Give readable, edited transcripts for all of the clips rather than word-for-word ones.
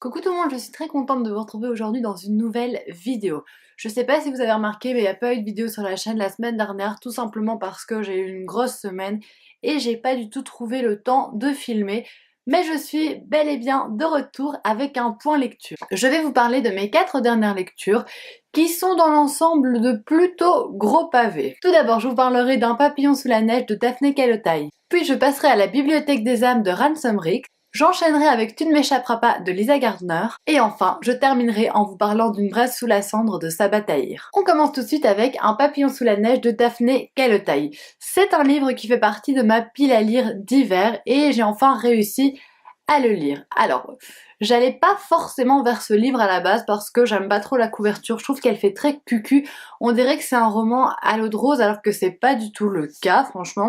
Coucou tout le monde, je suis très contente de vous retrouver aujourd'hui dans une nouvelle vidéo. Je sais pas si vous avez remarqué, mais il n'y a pas eu de vidéo sur la chaîne la semaine dernière, tout simplement parce que j'ai eu une grosse semaine et j'ai pas du tout trouvé le temps de filmer. Mais je suis bel et bien de retour avec un point lecture. Je vais vous parler de mes 4 dernières lectures qui sont dans l'ensemble de plutôt gros pavés. Tout d'abord, je vous parlerai d'Un papillon sous la neige de Daphné Kalotai. Puis je passerai à La bibliothèque des âmes de Ransom Riggs. J'enchaînerai avec Tu ne m'échapperas pas de Lisa Gardner. Et enfin, je terminerai en vous parlant d'Une braise sous la cendre de Sabaa Tahir. On commence tout de suite avec Un papillon sous la neige de Daphné Kalotai. C'est un livre qui fait partie de ma pile à lire d'hiver et j'ai enfin réussi à le lire. Alors, j'allais pas forcément vers ce livre à la base parce que j'aime pas trop la couverture, je trouve qu'elle fait très cucu. On dirait que c'est un roman à l'eau de rose alors que c'est pas du tout le cas, franchement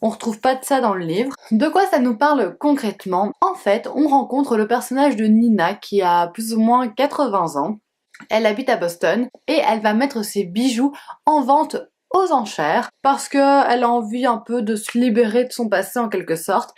on retrouve pas de ça dans le livre. De quoi ça nous parle concrètement? En fait, on rencontre le personnage de Nina qui a plus ou moins 80 ans. Elle habite à Boston et elle va mettre ses bijoux en vente aux enchères parce qu'elle a envie un peu de se libérer de son passé en quelque sorte.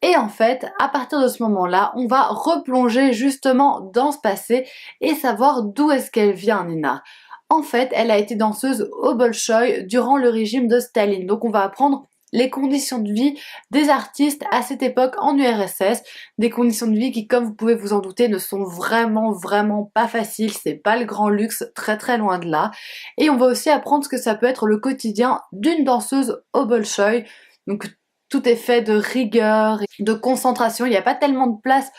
Et en fait, à partir de ce moment-là, on va replonger justement dans ce passé et savoir d'où est-ce qu'elle vient, Nina. En fait, elle a été danseuse au Bolchoï durant le régime de Staline. Donc on va apprendre les conditions de vie des artistes à cette époque en URSS, des conditions de vie qui, comme vous pouvez vous en douter, ne sont vraiment pas faciles, c'est pas le grand luxe, très loin de là. Et on va aussi apprendre ce que ça peut être le quotidien d'une danseuse au Bolchoï. Donc tout est fait de rigueur, et de concentration, il n'y a pas tellement de place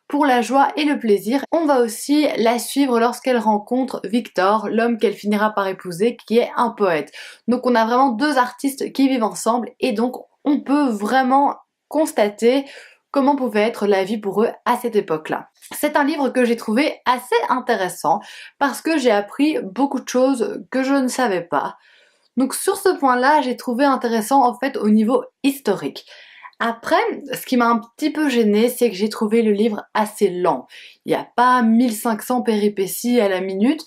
pour la joie et le plaisir. On va aussi la suivre lorsqu'elle rencontre Victor, l'homme qu'elle finira par épouser, qui est un poète. Donc on a vraiment deux artistes qui vivent ensemble et donc on peut vraiment constater comment pouvait être la vie pour eux à cette époque-là. C'est un livre que j'ai trouvé assez intéressant parce que j'ai appris beaucoup de choses que je ne savais pas. Donc sur ce point-là, j'ai trouvé intéressant en fait au niveau historique. Après, ce qui m'a un petit peu gênée, c'est que j'ai trouvé le livre assez lent. Il n'y a pas 1500 péripéties à la minute.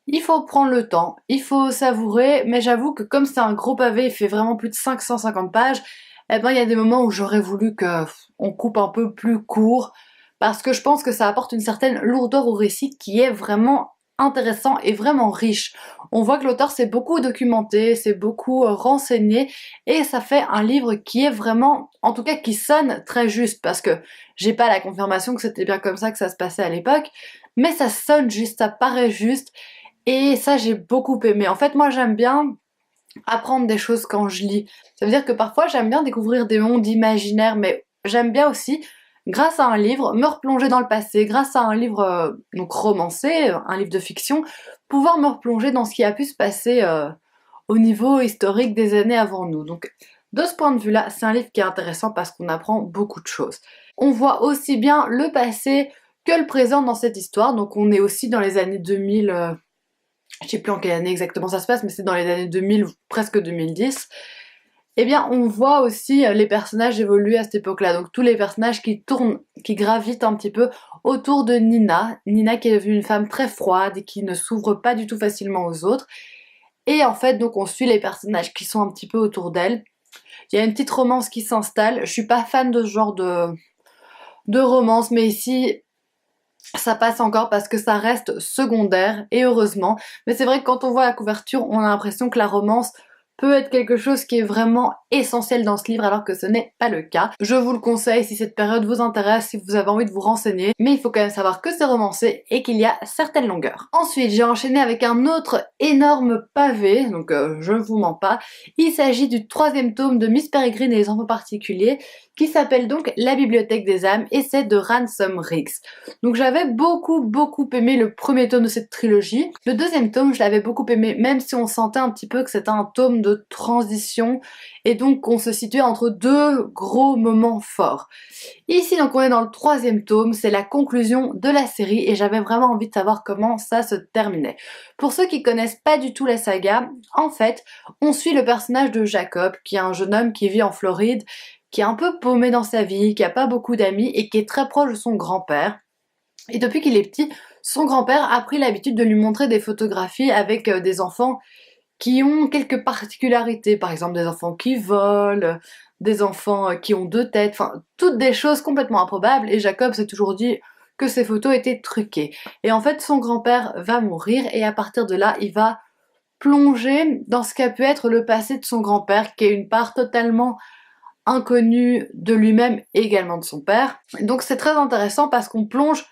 Il faut prendre le temps, il faut savourer, mais j'avoue que comme c'est un gros pavé, il fait vraiment plus de 550 pages, eh ben il y a des moments où j'aurais voulu que on coupe un peu plus court, parce que je pense que ça apporte une certaine lourdeur au récit qui est vraiment intéressant et vraiment riche. On voit que l'auteur s'est beaucoup documenté, s'est beaucoup renseigné, et ça fait un livre qui est vraiment, en tout cas qui sonne très juste, parce que j'ai pas la confirmation que c'était bien comme ça que ça se passait à l'époque, mais ça sonne juste, ça paraît juste, et ça j'ai beaucoup aimé. En fait moi j'aime bien apprendre des choses quand je lis. Ça veut dire que parfois j'aime bien découvrir des mondes imaginaires, mais j'aime bien aussi, grâce à un livre, me replonger dans le passé, grâce à un livre donc romancé, un livre de fiction, pouvoir me replonger dans ce qui a pu se passer au niveau historique des années avant nous. Donc de ce point de vue-là, c'est un livre qui est intéressant parce qu'on apprend beaucoup de choses. On voit aussi bien le passé que le présent dans cette histoire, donc on est aussi dans les années 2000, je sais plus en quelle année exactement ça se passe, mais c'est dans les années 2000, presque 2010, eh bien on voit aussi les personnages évoluer à cette époque-là, donc tous les personnages qui tournent, qui gravitent un petit peu autour de Nina, Nina qui est devenue une femme très froide et qui ne s'ouvre pas du tout facilement aux autres, et en fait donc on suit les personnages qui sont un petit peu autour d'elle. Il y a une petite romance qui s'installe, je suis pas fan de ce genre de romance, mais ici ça passe encore parce que ça reste secondaire, et heureusement. Mais c'est vrai que quand on voit la couverture, on a l'impression que la romance peut être quelque chose qui est vraiment essentiel dans ce livre alors que ce n'est pas le cas. Je vous le conseille si cette période vous intéresse, si vous avez envie de vous renseigner, mais il faut quand même savoir que c'est romancé et qu'il y a certaines longueurs. Ensuite, j'ai enchaîné avec un autre énorme pavé, donc je ne vous mens pas. Il s'agit du 3e tome de Miss Peregrine et les enfants particuliers, qui s'appelle donc La bibliothèque des âmes, et c'est de Ransom Riggs. Donc j'avais beaucoup aimé le premier tome de cette trilogie. Le 2e tome, je l'avais beaucoup aimé, même si on sentait un petit peu que c'était un tome de transition, et donc qu'on se situait entre deux gros moments forts. Ici donc on est dans le 3e tome, c'est la conclusion de la série, et j'avais vraiment envie de savoir comment ça se terminait. Pour ceux qui connaissent pas du tout la saga, en fait, on suit le personnage de Jacob, qui est un jeune homme qui vit en Floride, qui est un peu paumé dans sa vie, qui a pas beaucoup d'amis et qui est très proche de son grand-père. Et depuis qu'il est petit, son grand-père a pris l'habitude de lui montrer des photographies avec des enfants qui ont quelques particularités, par exemple des enfants qui volent, des enfants qui ont 2 têtes, enfin toutes des choses complètement improbables, et Jacob s'est toujours dit que ces photos étaient truquées. Et en fait, son grand-père va mourir et à partir de là, il va plonger dans ce qu'a pu être le passé de son grand-père, qui est une part totalement inconnue de lui-même et également de son père. Donc c'est très intéressant parce qu'on plonge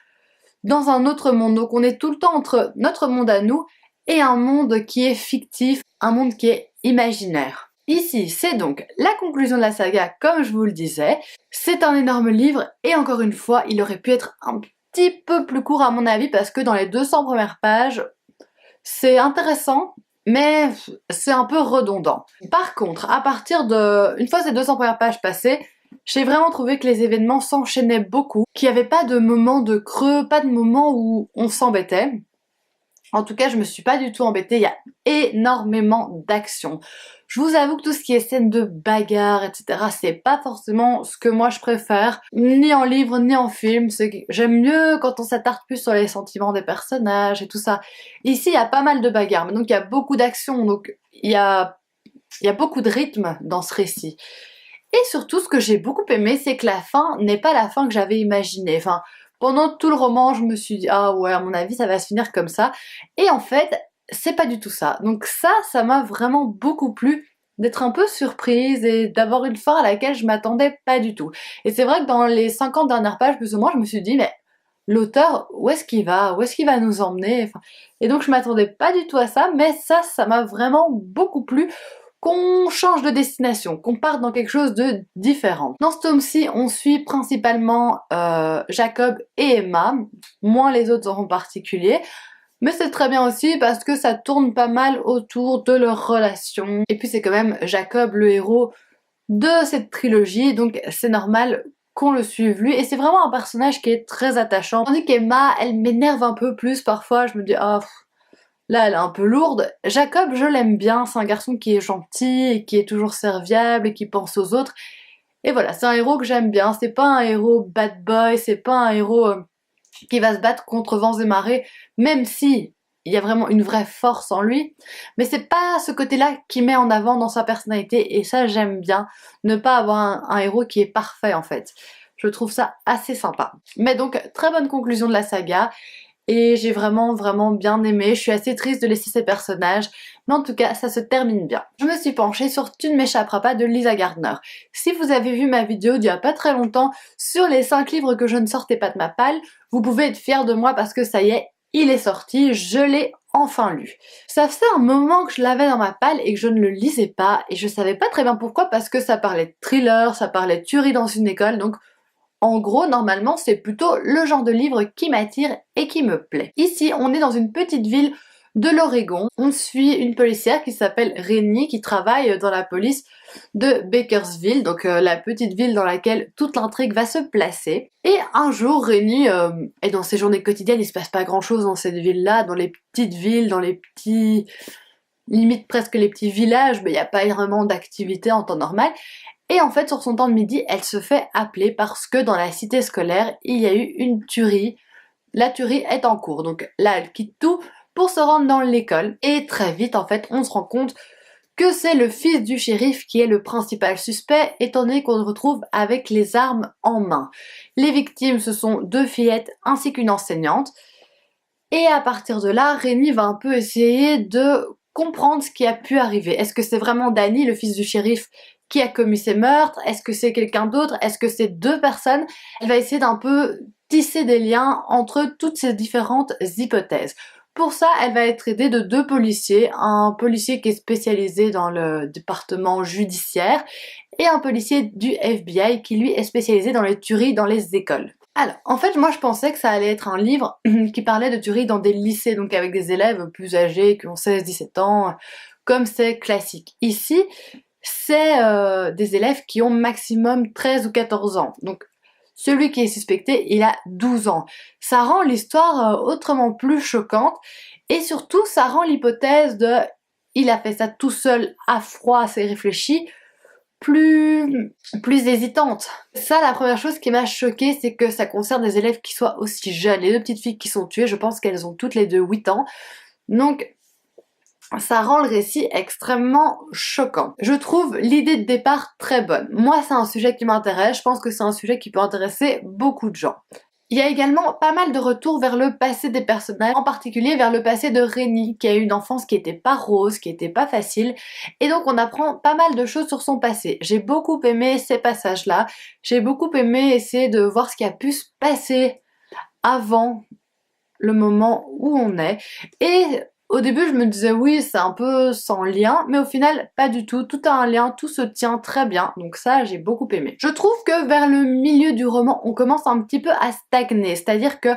dans un autre monde. Donc on est tout le temps entre notre monde à nous et un monde qui est fictif, un monde qui est imaginaire. Ici, c'est donc la conclusion de la saga, comme je vous le disais. C'est un énorme livre et encore une fois, il aurait pu être un petit peu plus court à mon avis parce que dans les 200 premières pages, c'est intéressant, mais c'est un peu redondant. Par contre, à partir de... une fois ces 200 premières pages passées, j'ai vraiment trouvé que les événements s'enchaînaient beaucoup, qu'il n'y avait pas de moment de creux, pas de moment où on s'embêtait. En tout cas, je me suis pas du tout embêtée, il y a énormément d'action. Je vous avoue que tout ce qui est scène de bagarre, etc., c'est pas forcément ce que moi je préfère, ni en livre, ni en film. J'aime mieux quand on s'attarde plus sur les sentiments des personnages et tout ça. Ici, il y a pas mal de bagarres, mais donc il y a beaucoup d'action, donc il y a beaucoup de rythme dans ce récit. Et surtout, ce que j'ai beaucoup aimé, c'est que la fin n'est pas la fin que j'avais imaginée. Enfin, pendant tout le roman, je me suis dit, ah ouais, à mon avis, ça va se finir comme ça. Et en fait, c'est pas du tout ça. Donc ça m'a vraiment beaucoup plu d'être un peu surprise et d'avoir une fin à laquelle je m'attendais pas du tout. Et c'est vrai que dans les 50 dernières pages, plus ou moins, je me suis dit, mais l'auteur, où est-ce qu'il va? Où est-ce qu'il va nous emmener? Enfin, et donc je m'attendais pas du tout à ça, mais ça m'a vraiment beaucoup plu qu'on change de destination, qu'on parte dans quelque chose de différent. Dans ce tome-ci, on suit principalement Jacob et Emma, moins les autres en particulier, mais c'est très bien aussi parce que ça tourne pas mal autour de leur relation. Et puis c'est quand même Jacob le héros de cette trilogie, donc c'est normal qu'on le suive lui, et c'est vraiment un personnage qui est très attachant. Tandis qu'Emma, elle m'énerve un peu plus parfois, je me dis ah... Là, elle est un peu lourde. Jacob, je l'aime bien, c'est un garçon qui est gentil, et qui est toujours serviable, et qui pense aux autres. Et voilà, c'est un héros que j'aime bien, c'est pas un héros bad boy, c'est pas un héros qui va se battre contre vents et marées, même si il y a vraiment une vraie force en lui, mais c'est pas ce côté-là qui met en avant dans sa personnalité, et ça j'aime bien, ne pas avoir un héros qui est parfait en fait. Je trouve ça assez sympa. Mais donc, très bonne conclusion de la saga, et j'ai vraiment bien aimé. Je suis assez triste de laisser ces personnages, mais en tout cas ça se termine bien. Je me suis penchée sur Tu ne m'échapperas pas de Lisa Gardner. Si vous avez vu ma vidéo d'il y a pas très longtemps sur les 5 livres que je ne sortais pas de ma palle, vous pouvez être fiers de moi parce que ça y est, il est sorti, je l'ai enfin lu. Ça faisait un moment que je l'avais dans ma palle et que je ne le lisais pas, et je savais pas très bien pourquoi, parce que ça parlait de thriller, ça parlait de tuerie dans une école, donc en gros, normalement, c'est plutôt le genre de livre qui m'attire et qui me plaît. Ici, on est dans une petite ville de l'Oregon. On suit une policière qui s'appelle Rennie, qui travaille dans la police de Bakersville, donc la petite ville dans laquelle toute l'intrigue va se placer. Et un jour, Rennie est dans ses journées quotidiennes, il se passe pas grand chose dans cette ville-là, dans les petites villes, dans les petits... limite presque les petits villages, mais il n'y a pas vraiment d'activité en temps normal. Et en fait, sur son temps de midi, elle se fait appeler parce que dans la cité scolaire, il y a eu une tuerie. La tuerie est en cours, donc là, elle quitte tout pour se rendre dans l'école. Et très vite, en fait, on se rend compte que c'est le fils du shérif qui est le principal suspect, étant donné qu'on le retrouve avec les armes en main. Les victimes, ce sont 2 fillettes ainsi qu'une enseignante. Et à partir de là, Rennie va un peu essayer de comprendre ce qui a pu arriver. Est-ce que c'est vraiment Danny, le fils du shérif, qui a commis ces meurtres? Est-ce que c'est quelqu'un d'autre? Est-ce que c'est 2 personnes? Elle va essayer d'un peu tisser des liens entre toutes ces différentes hypothèses. Pour ça, elle va être aidée de 2 policiers, un policier qui est spécialisé dans le département judiciaire et un policier du FBI qui lui est spécialisé dans les tueries dans les écoles. Alors, en fait, moi je pensais que ça allait être un livre qui parlait de tueries dans des lycées, donc avec des élèves plus âgés qui ont 16-17 ans, comme c'est classique. Ici, c'est des élèves qui ont maximum 13 ou 14 ans. Donc celui qui est suspecté, il a 12 ans. Ça rend l'histoire autrement plus choquante, et surtout ça rend l'hypothèse de il a fait ça tout seul, à froid, assez réfléchi, plus hésitante. Ça, la première chose qui m'a choquée, c'est que ça concerne des élèves qui soient aussi jeunes. Les 2 petites filles qui sont tuées, je pense qu'elles ont toutes les 2 8 ans. Donc ça rend le récit extrêmement choquant. Je trouve l'idée de départ très bonne. Moi, c'est un sujet qui m'intéresse, je pense que c'est un sujet qui peut intéresser beaucoup de gens. Il y a également pas mal de retours vers le passé des personnages, en particulier vers le passé de Rennie, qui a eu une enfance qui était pas rose, qui était pas facile, et donc on apprend pas mal de choses sur son passé. J'ai beaucoup aimé ces passages-là, j'ai beaucoup aimé essayer de voir ce qui a pu se passer avant le moment où on est, et au début je me disais oui c'est un peu sans lien, mais au final pas du tout, tout a un lien, tout se tient très bien, donc ça j'ai beaucoup aimé. Je trouve que vers le milieu du roman on commence un petit peu à stagner, c'est-à-dire que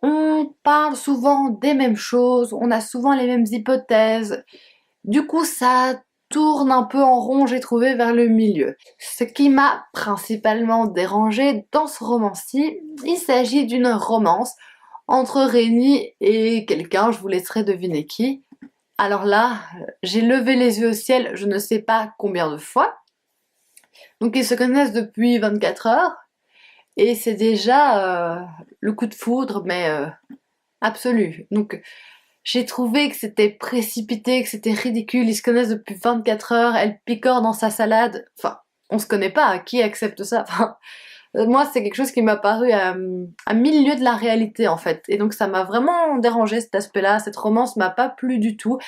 on parle souvent des mêmes choses, on a souvent les mêmes hypothèses, du coup ça tourne un peu en rond j'ai trouvé vers le milieu. Ce qui m'a principalement dérangé dans ce roman-ci, il s'agit d'une romance entre Rennie et quelqu'un, je vous laisserai deviner qui. Alors là, j'ai levé les yeux au ciel, je ne sais pas combien de fois. Donc ils se connaissent depuis 24 heures, et c'est déjà le coup de foudre, mais absolu. Donc j'ai trouvé que c'était précipité, que c'était ridicule, ils se connaissent depuis 24 heures, elle picore dans sa salade, enfin, on se connaît pas, hein. Qui accepte ça? Enfin, moi, c'est quelque chose qui m'a paru à 1000 lieues de la réalité en fait. Et donc ça m'a vraiment dérangé cet aspect-là, cette romance m'a pas plu du tout.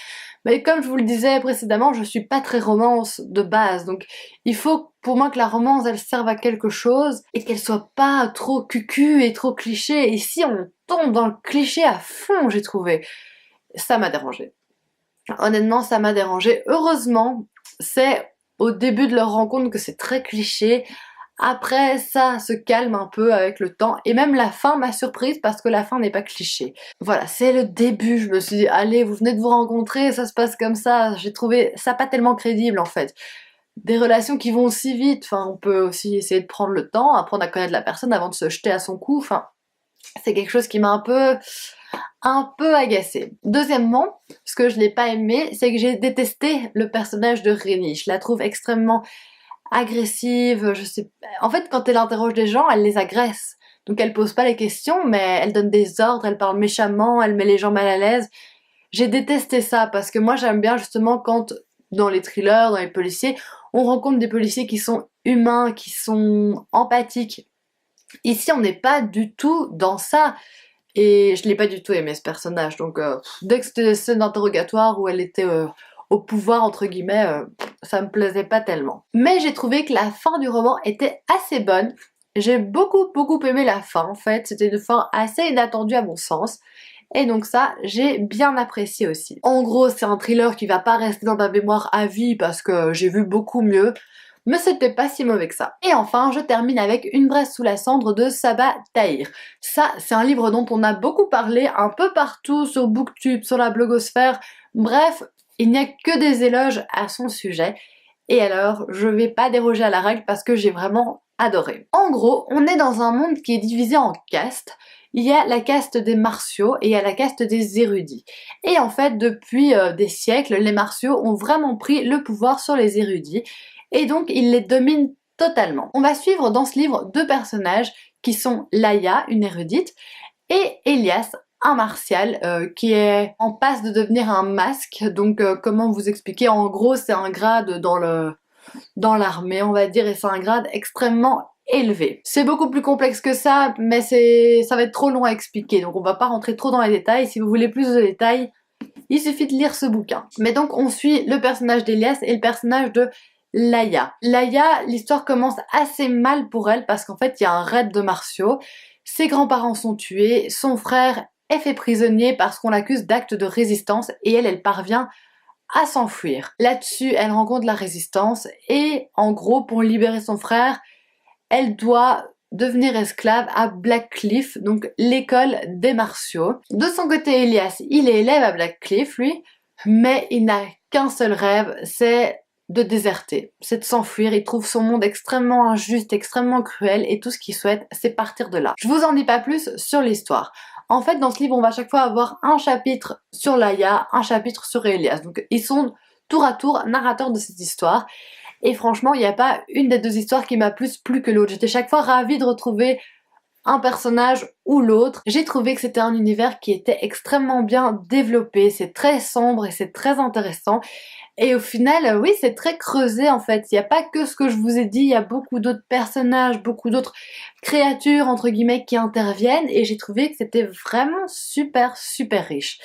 Mais comme je vous le disais précédemment, je suis pas très romance de base. Donc il faut pour moi que la romance elle serve à quelque chose et qu'elle soit pas trop cucu et trop cliché. Et ici on tombe dans le cliché à fond j'ai trouvé. Ça m'a dérangé. Honnêtement ça m'a dérangé. Heureusement c'est au début de leur rencontre que c'est très cliché. Après, ça se calme un peu avec le temps, et même la fin m'a surprise parce que la fin n'est pas cliché. Voilà, c'est le début, je me suis dit, allez, vous venez de vous rencontrer, ça se passe comme ça, j'ai trouvé ça pas tellement crédible en fait. Des relations qui vont si vite, enfin, on peut aussi essayer de prendre le temps, apprendre à connaître la personne avant de se jeter à son cou, enfin, c'est quelque chose qui m'a un peu agacée. Deuxièmement, ce que je n'ai pas aimé, c'est que j'ai détesté le personnage de Rennie. Je la trouve extrêmement agressive, je sais pas. En fait, quand elle interroge des gens, elle les agresse. Donc elle pose pas les questions, mais elle donne des ordres, elle parle méchamment, elle met les gens mal à l'aise. J'ai détesté ça parce que moi j'aime bien justement quand dans les thrillers, dans les policiers, on rencontre des policiers qui sont humains, qui sont empathiques. Ici, on n'est pas du tout dans ça. Et je l'ai pas du tout aimé ce personnage, donc dès que c'était des scènes d'interrogatoire où elle était au pouvoir entre guillemets, ça me plaisait pas tellement. Mais j'ai trouvé que la fin du roman était assez bonne. J'ai beaucoup aimé la fin en fait, c'était une fin assez inattendue à mon sens. Et donc ça, j'ai bien apprécié aussi. En gros, c'est un thriller qui va pas rester dans ma mémoire à vie parce que j'ai vu beaucoup mieux, mais c'était pas si mauvais que ça. Et enfin, je termine avec Une braise sous la cendre de Sabaa Tahir. Ça, c'est un livre dont on a beaucoup parlé un peu partout sur Booktube, sur la blogosphère, bref, il n'y a que des éloges à son sujet. Et alors, je vais pas déroger à la règle parce que j'ai vraiment adoré. En gros, on est dans un monde qui est divisé en castes. Il y a la caste des martiaux et il y a la caste des érudits. Et en fait, depuis des siècles, les martiaux ont vraiment pris le pouvoir sur les érudits et donc ils les dominent totalement. On va suivre dans ce livre deux personnages qui sont Laïa, une érudite, et Elias, un martial qui est en passe de devenir un masque. Donc comment vous expliquer, en gros c'est un grade dans l'armée on va dire, et c'est un grade extrêmement élevé. C'est beaucoup plus complexe que ça, mais ça va être trop long à expliquer, donc on va pas rentrer trop dans les détails. Si vous voulez plus de détails, il suffit de lire ce bouquin. Mais donc on suit le personnage d'Elias et le personnage de Laïa. Laïa, l'histoire commence assez mal pour elle parce qu'en fait il y a un raid de martiaux, ses grands-parents sont tués, son frère est fait prisonnier parce qu'on l'accuse d'actes de résistance et elle parvient à s'enfuir. Là-dessus, elle rencontre la résistance et en gros, pour libérer son frère, elle doit devenir esclave à Blackcliff, donc l'école des martiaux. De son côté, Elias, il est élève à Blackcliff, lui, mais il n'a qu'un seul rêve, c'est de déserter, c'est de s'enfuir. Il trouve son monde extrêmement injuste, extrêmement cruel, et tout ce qu'il souhaite, c'est partir de là. Je vous en dis pas plus sur l'histoire. En fait, dans ce livre, on va à chaque fois avoir un chapitre sur Laïa, un chapitre sur Elias. Donc ils sont tour à tour narrateurs de cette histoire. Et franchement, il n'y a pas une des deux histoires qui m'a plus plu que l'autre. J'étais chaque fois ravie de retrouver un personnage ou l'autre. J'ai trouvé que c'était un univers qui était extrêmement bien développé, c'est très sombre et c'est très intéressant. Et au final, oui, c'est très creusé en fait. Il n'y a pas que ce que je vous ai dit, il y a beaucoup d'autres personnages, beaucoup d'autres créatures entre guillemets qui interviennent et j'ai trouvé que c'était vraiment super riche.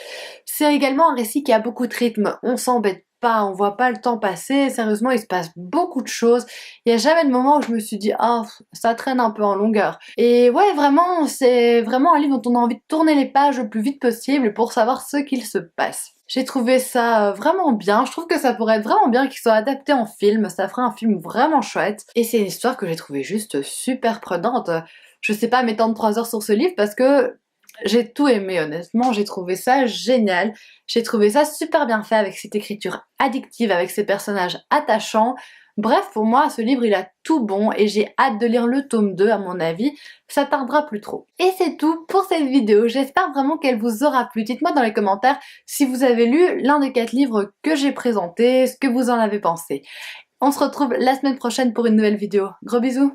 C'est également un récit qui a beaucoup de rythme, on s'embête pas, on voit pas le temps passer, sérieusement il se passe beaucoup de choses, il n'y a jamais de moment où je me suis dit ah ça traîne un peu en longueur. Et ouais vraiment c'est vraiment un livre dont on a envie de tourner les pages le plus vite possible pour savoir ce qu'il se passe. J'ai trouvé ça vraiment bien, je trouve que ça pourrait être vraiment bien qu'il soit adapté en film, ça ferait un film vraiment chouette. Et c'est une histoire que j'ai trouvée juste super prenante. Je sais pas m'étendre 3 heures sur ce livre parce que j'ai tout aimé honnêtement, j'ai trouvé ça génial. J'ai trouvé ça super bien fait avec cette écriture addictive, avec ces personnages attachants. Bref, pour moi, ce livre, il a tout bon et j'ai hâte de lire le tome 2 à mon avis. Ça tardera plus trop. Et c'est tout pour cette vidéo. J'espère vraiment qu'elle vous aura plu. Dites-moi dans les commentaires si vous avez lu l'un des 4 livres que j'ai présentés, ce que vous en avez pensé. On se retrouve la semaine prochaine pour une nouvelle vidéo. Gros bisous!